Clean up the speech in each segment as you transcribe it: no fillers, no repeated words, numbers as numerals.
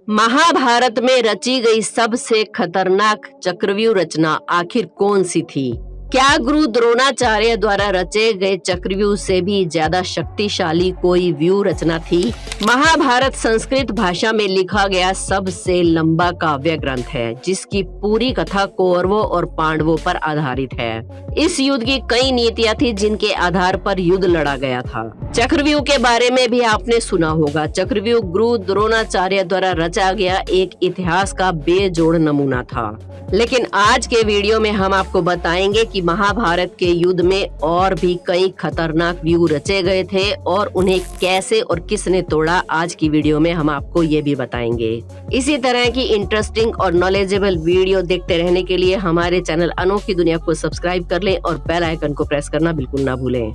महाभारत में रची गई सबसे खतरनाक चक्रव्यूह रचना आखिर कौन सी थी? क्या गुरु द्रोणाचार्य द्वारा रचे गए चक्रव्यूह से भी ज्यादा शक्तिशाली कोई व्यूह रचना थी? महाभारत संस्कृत भाषा में लिखा गया सबसे लंबा काव्य ग्रंथ है, जिसकी पूरी कथा कौरवों और पांडवों पर आधारित है। इस युद्ध की कई नीतियां थी जिनके आधार पर युद्ध लड़ा गया था। चक्रव्यूह के बारे में भी आपने सुना होगा। चक्रव्यूह गुरु द्रोणाचार्य द्वारा रचा गया एक इतिहास का बेजोड़ नमूना था। लेकिन आज के वीडियो में हम आपको बताएंगे कि महाभारत के युद्ध में और भी कई खतरनाक व्यूह रचे गए थे और उन्हें कैसे और किसने तोड़ा। आज की वीडियो में हम आपको ये भी बताएंगे। इसी तरह की इंटरेस्टिंग और नॉलेजेबल वीडियो देखते रहने के लिए हमारे चैनल अनोखी दुनिया को सब्सक्राइब कर लें और बेल आइकन को प्रेस करना बिल्कुल ना भूलें।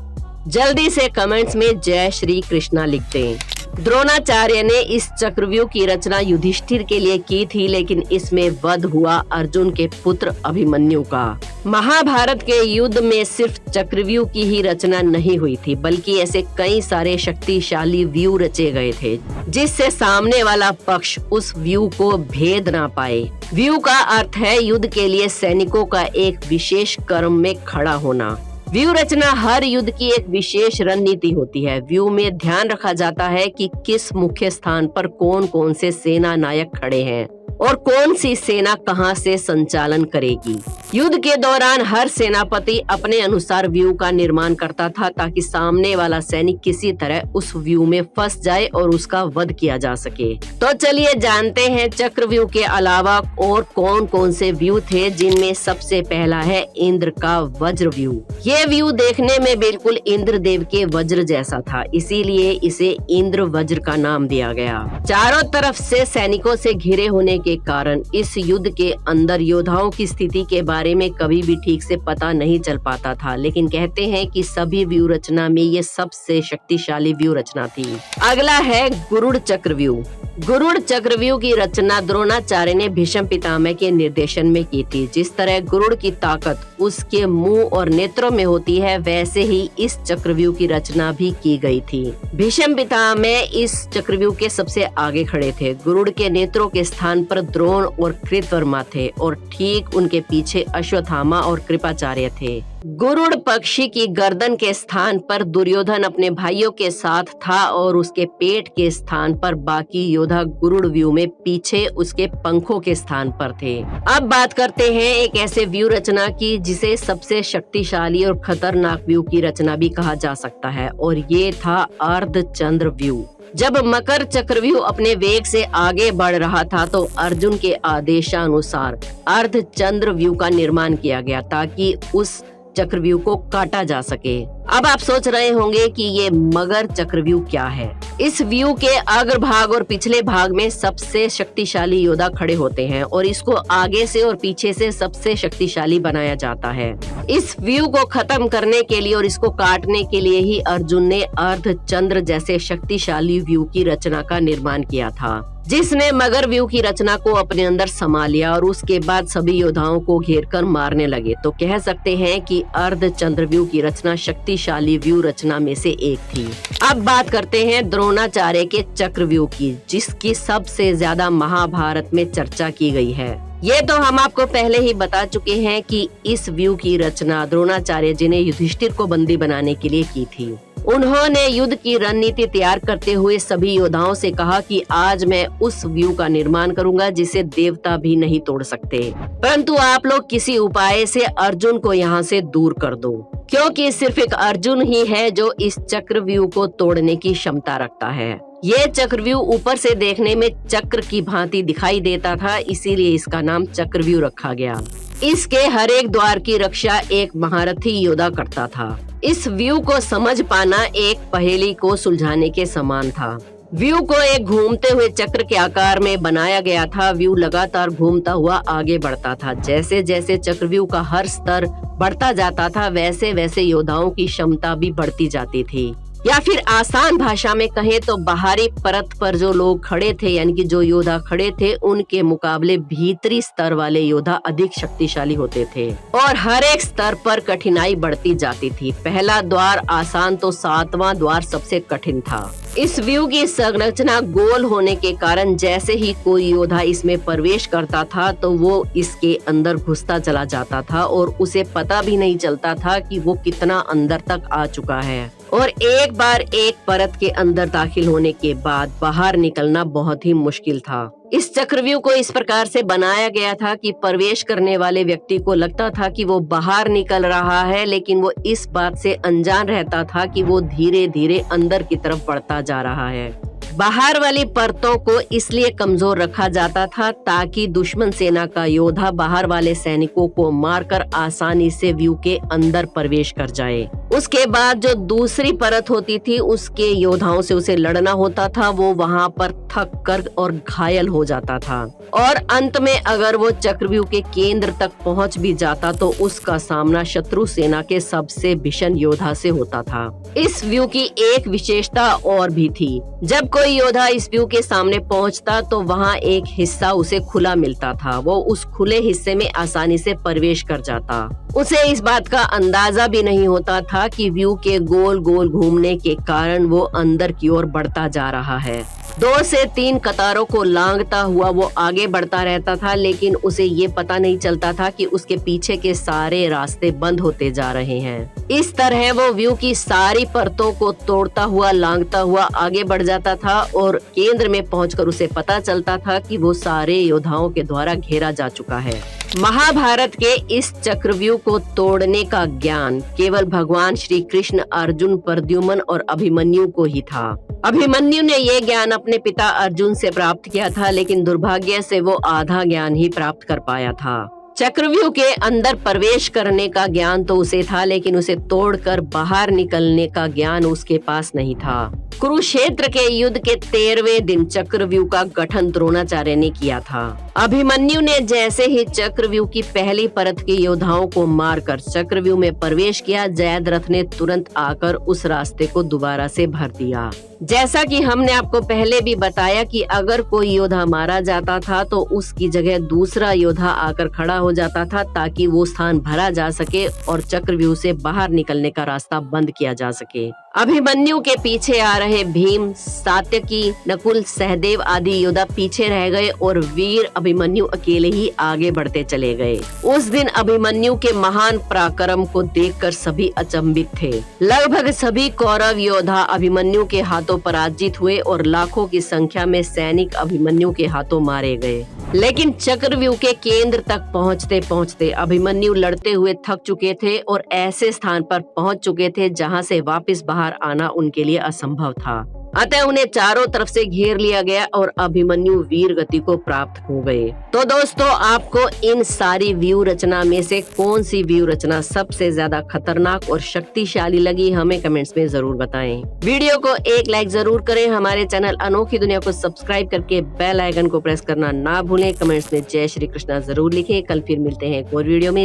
जल्दी से कमेंट्स में जय श्री कृष्णा लिख दें। द्रोणाचार्य ने इस चक्रव्यूह की रचना युधिष्ठिर के लिए की थी, लेकिन इसमें वध हुआ अर्जुन के पुत्र अभिमन्यु का। महाभारत के युद्ध में सिर्फ चक्रव्यूह की ही रचना नहीं हुई थी, बल्कि ऐसे कई सारे शक्तिशाली व्यूह रचे गए थे जिससे सामने वाला पक्ष उस व्यूह को भेद ना पाए। व्यूह का अर्थ है युद्ध के लिए सैनिकों का एक विशेष क्रम में खड़ा होना। व्यूह रचना हर युद्ध की एक विशेष रणनीति होती है। व्यूह में ध्यान रखा जाता है कि किस मुख्य स्थान पर कौन कौन से सेना नायक खड़े हैं और कौन सी सेना कहां से संचालन करेगी। युद्ध के दौरान हर सेनापति अपने अनुसार व्यूह का निर्माण करता था, ताकि सामने वाला सैनिक किसी तरह उस व्यूह में फंस जाए और उसका वध किया जा सके। तो चलिए जानते हैं चक्रव्यूह के अलावा और कौन कौन से व्यूह थे, जिनमें सबसे पहला है इंद्र का वज्र व्यूह। ये व्यूह देखने में बिल्कुल इंद्रदेव के वज्र जैसा था, इसीलिए इसे इंद्र वज्र का नाम दिया गया। चारों तरफ से सैनिकों से घिरे होने के कारण इस युद्ध के अंदर योद्धाओं की स्थिति के बारे में कभी भी ठीक से पता नहीं चल पाता था, लेकिन कहते हैं कि सभी व्यूह रचना में ये सबसे शक्तिशाली व्यूह रचना थी। अगला है गुरुड़ चक्रव्यूह। गुरुड़ चक्रव्यूह की रचना द्रोणाचार्य ने भीष्म पितामह के निर्देशन में की थी। जिस तरह गुरुड़ की ताकत उसके मुंह और नेत्रों में होती है, वैसे ही इस चक्रव्यूह की रचना भी की गई थी। भीष्म पितामह इस चक्रव्यूह के सबसे आगे खड़े थे। गुरुड़ के नेत्रों के स्थान पर द्रोण और कृतवर्मा थे और ठीक उनके पीछे अश्वत्थामा और कृपाचार्य थे। गुरुड़ पक्षी की गर्दन के स्थान पर दुर्योधन अपने भाइयों के साथ था और उसके पेट के स्थान पर बाकी योद्धा गुरुड़ व्यूह में पीछे उसके पंखों के स्थान पर थे। अब बात करते हैं एक ऐसे व्यूह रचना की जिसे सबसे शक्तिशाली और खतरनाक व्यूह की रचना भी कहा जा सकता है, और ये था अर्धचंद्र व्यूह। जब मकर चक्रव्यूह अपने वेग से आगे बढ़ रहा था, तो अर्जुन के आदेशानुसार अर्धचंद्र व्यूह का निर्माण किया गया ताकि उस चक्रव्यूह को काटा जा सके। अब आप सोच रहे होंगे कि ये मगर चक्रव्यूह क्या है। इस व्यूह के अग्रभाग और पिछले भाग में सबसे शक्तिशाली योद्धा खड़े होते हैं और इसको आगे से और पीछे से सबसे शक्तिशाली बनाया जाता है। इस व्यूह को खत्म करने के लिए और इसको काटने के लिए ही अर्जुन ने अर्धचंद्र जैसे शक्तिशाली व्यूह की रचना का निर्माण किया था, जिसने मगर व्यूह की रचना को अपने अंदर समा लिया और उसके बाद सभी योद्धाओं को घेरकर मारने लगे। तो कह सकते हैं कि अर्धचंद्र व्यूह की रचना शक्तिशाली व्यूह रचना में से एक थी। अब बात करते हैं द्रोणाचार्य के चक्रव्यूह की, जिसकी सबसे ज्यादा महाभारत में चर्चा की गई है। ये तो हम आपको पहले ही बता चुके हैं कि इस व्यूह की रचना द्रोणाचार्य जी ने युधिष्ठिर को बंदी बनाने के लिए की थी। उन्होंने युद्ध की रणनीति तैयार करते हुए सभी योद्धाओं से कहा कि आज मैं उस व्यूह का निर्माण करूंगा जिसे देवता भी नहीं तोड़ सकते, परंतु आप लोग किसी उपाय से अर्जुन को यहाँ से दूर कर दो, क्योंकि सिर्फ एक अर्जुन ही है जो इस चक्रव्यूह को तोड़ने की क्षमता रखता है। ये चक्रव्यूह ऊपर से देखने में चक्र की भांति दिखाई देता था, इसीलिए इसका नाम चक्रव्यूह रखा गया। इसके हर एक द्वार की रक्षा एक महारथी योद्धा करता था। इस व्यूह को समझ पाना एक पहेली को सुलझाने के समान था। व्यूह को एक घूमते हुए चक्र के आकार में बनाया गया था। व्यूह लगातार घूमता हुआ आगे बढ़ता था। जैसे जैसे चक्रव्यूह का हर स्तर बढ़ता जाता था, वैसे वैसे योद्धाओं की क्षमता भी बढ़ती जाती थी। या फिर आसान भाषा में कहें तो बाहरी परत पर जो लोग खड़े थे, यानी कि जो योद्धा खड़े थे, उनके मुकाबले भीतरी स्तर वाले योद्धा अधिक शक्तिशाली होते थे और हर एक स्तर पर कठिनाई बढ़ती जाती थी। पहला द्वार आसान तो 7वां द्वार सबसे कठिन था। इस व्यू की संरचना गोल होने के कारण जैसे ही कोई योद्धा इसमें प्रवेश करता था तो वो इसके अंदर घुसता चला जाता था और उसे पता भी नहीं चलता था कि वो कितना अंदर तक आ चुका है। और एक बार एक परत के अंदर दाखिल होने के बाद बाहर निकलना बहुत ही मुश्किल था। इस चक्रव्यूह को इस प्रकार से बनाया गया था कि प्रवेश करने वाले व्यक्ति को लगता था कि वो बाहर निकल रहा है, लेकिन वो इस बात से अनजान रहता था कि वो धीरे धीरे अंदर की तरफ बढ़ता जा रहा है। बाहर वाली परतों को इसलिए कमजोर रखा जाता था ताकि दुश्मन सेना का योद्धा बाहर वाले सैनिकों को मारकर आसानी से व्यू के अंदर प्रवेश कर जाए। उसके बाद जो दूसरी परत होती थी, उसके योद्धाओं से उसे लड़ना होता था। वो वहां पर थक कर और घायल हो जाता था और अंत में अगर वो चक्रव्यूह के केंद्र तक पहुंच भी जाता तो उसका सामना शत्रु सेना के सबसे भीषण योद्धा से होता था। इस व्यू की एक विशेषता और भी थी। जब कोई योद्धा इस व्यू के सामने पहुंचता तो वहां एक हिस्सा उसे खुला मिलता था। वो उस खुले हिस्से में आसानी से प्रवेश कर जाता। उसे इस बात का अंदाजा भी नहीं होता था कि व्यू के गोल गोल घूमने के कारण वो अंदर की ओर बढ़ता जा रहा है। 2 से 3 कतारों को लांघता हुआ वो आगे बढ़ता रहता था, लेकिन उसे ये पता नहीं चलता था कि उसके पीछे के सारे रास्ते बंद होते जा रहे हैं। इस तरह वो व्यू की सारी परतों को तोड़ता हुआ लांघता हुआ आगे बढ़ जाता था और केंद्र में पहुंचकर उसे पता चलता था कि वो सारे योद्धाओं के द्वारा घेरा जा चुका है। महाभारत के इस चक्रव्यूह को तोड़ने का ज्ञान केवल भगवान श्री कृष्ण, अर्जुन, प्रद्युम्न और अभिमन्यु को ही था। अभिमन्यु ने ये ज्ञान अपने पिता अर्जुन से प्राप्त किया था, लेकिन दुर्भाग्य से वो आधा ज्ञान ही प्राप्त कर पाया था। चक्रव्यूह के अंदर प्रवेश करने का ज्ञान तो उसे था, लेकिन उसे तोड़कर बाहर निकलने का ज्ञान उसके पास नहीं था। कुरुक्षेत्र के युद्ध के 13वें दिन चक्रव्यूह का गठन द्रोणाचार्य ने किया था। अभिमन्यु ने जैसे ही चक्रव्यूह की पहली परत के योद्धाओं को मारकर चक्रव्यूह में प्रवेश किया, जयद्रथ ने तुरंत आकर उस रास्ते को दोबारा से भर दिया। जैसा कि हमने आपको पहले भी बताया कि अगर कोई योद्धा मारा जाता था तो उसकी जगह दूसरा योद्धा आकर खड़ा हो जाता था ताकि वो स्थान भरा जा सके और चक्रव्यूह से बाहर निकलने का रास्ता बंद किया जा सके। अभिमन्यु के पीछे आ रहे भीम, सात्यकी, नकुल, सहदेव आदि योद्धा पीछे रह गए और वीर अभिमन्यु अकेले ही आगे बढ़ते चले गए। उस दिन अभिमन्यु के महान पराक्रम को देखकर सभी अचंभित थे। लगभग सभी कौरव योद्धा अभिमन्यु के हाथों पराजित हुए और लाखों की संख्या में सैनिक अभिमन्यु के हाथों मारे गए। लेकिन चक्रव्यूह के केंद्र तक पहुंचते पहुंचते अभिमन्यु लड़ते हुए थक चुके थे और ऐसे स्थान पर पहुंच चुके थे जहां से वापस बाहर आना उनके लिए असंभव था। अतः उन्हें चारों तरफ से घेर लिया गया और अभिमन्यु वीर गति को प्राप्त हो गए। तो दोस्तों, आपको इन सारी व्यू रचना में से कौन सी व्यू रचना सबसे ज्यादा खतरनाक और शक्तिशाली लगी, हमें कमेंट्स में जरूर बताएं। वीडियो को एक लाइक जरूर करें। हमारे चैनल अनोखी दुनिया को सब्सक्राइब करके बेल आइकन को प्रेस करना ना भूलें। कमेंट्स में जय श्री कृष्णा जरूर लिखें। कल फिर मिलते हैं एक और वीडियो में।